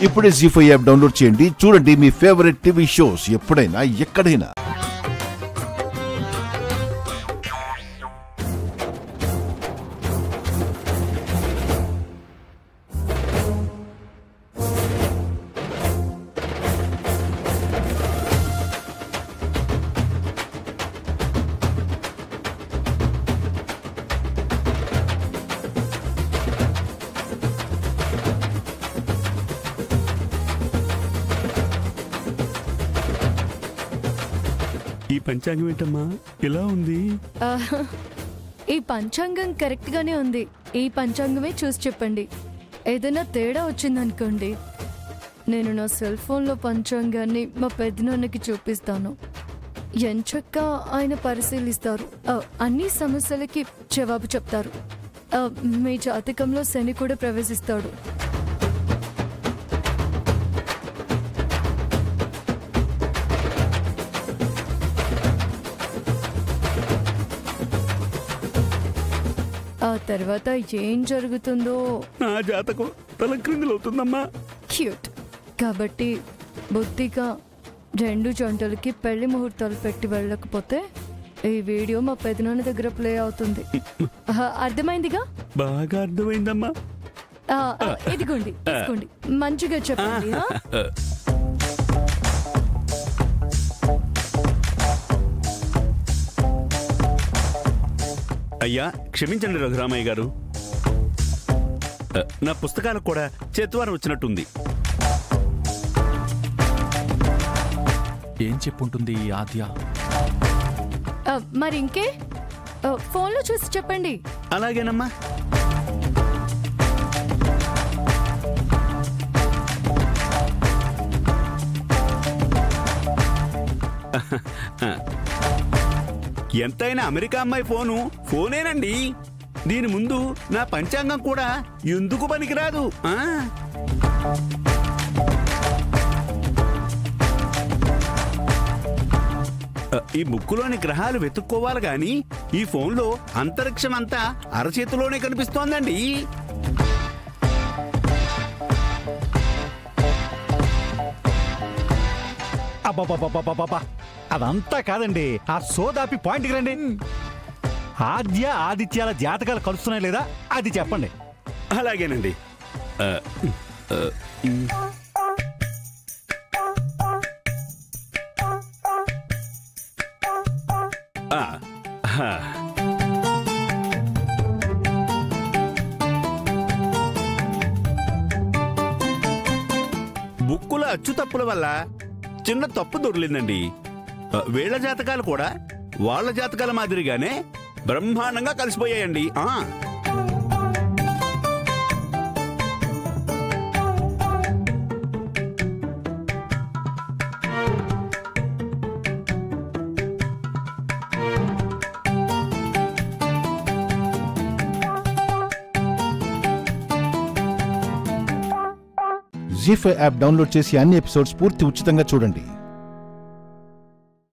ఇప్పుడే జీ5 app download చేయండి. చూడండి మీ ఫేవరెట్ టీవీ షోస్ ఎప్పుడైనా ఎక్కడైనా. ఈ పంచాంగం ఏంటమ్మా ఇలా ఉంది? ఈ పంచాంగం కరెక్ట్ గానే ఉంది. ఈ పంచాంగమే చూసి చెప్పండి. ఏదైనా తేడా వచ్చిందనుకోండి, నేను నా సెల్ ఫోన్లో పంచాంగాన్ని మా పెద్దనాన్నకి చూపిస్తాను. ఎంచక్కా ఆయన పరిశీలిస్తారు. అన్ని సమస్యలకి జవాబు చెప్తారు. మీ జాతకంలో శని కూడా ప్రవేశిస్తాడు. ఆ తర్వాత ఏం జరుగుతుందో నా జాతకం తలక్రిందులవుతుందమ్మా. క్యూట్. కాబట్టి బుద్ధిగా 2 జంటలకి పెళ్లి ముహూర్తాలు పెట్టి వెళ్ళకపోతే ఈ వీడియో మా పెదనాన్న దగ్గర ప్లే అవుతుంది. అర్థమైందిగా? బాగా అర్థమైందమ్మా. ఇదిగోండి, తీసుకోండి. మంచిగా చెప్పండి. అయ్యా క్షమించండి రఘురామయ్య గారు, నా పుస్తకాలకు కూడా చేతువారం వచ్చినట్టుంది. ఏం చెప్పుంటుంది ఆద్య? మరి ఇంకే ఫోన్లో చూసి చెప్పండి. అలాగేనమ్మా. ఎంతైనా అమెరికా అమ్మాయి ఫోనేనండి. దీని ముందు నా పంచాంగం కూడా ఎందుకు పనికిరాదు. ఈ ముక్కులోని గ్రహాలు వెతుక్కోవాలి గాని ఈ ఫోన్లో అంతరిక్షం అంతా అరచేతిలోనే కనిపిస్తోందండి. అబ్బా, అదంతా కాదండి. ఆ సోదాపి పాయింట్కి రండి. ఆద్య ఆదిత్యాల జాతకాలు కలుస్తున్నాయి లేదా అది చెప్పండి. అలాగేనండి. బుక్కుల అచ్చు తప్పుల వల్ల చిన్న తప్పు దొరికిందండి. వీళ్ల జాతకాలు కూడా వాళ్ళ జాతకాల మాదిరిగానే బ్రహ్మాండంగా కలిసిపోయాయండి. జీ5 యాప్ డౌన్లోడ్ చేసి అన్ని ఎపిసోడ్స్ పూర్తి ఉచితంగా చూడండి.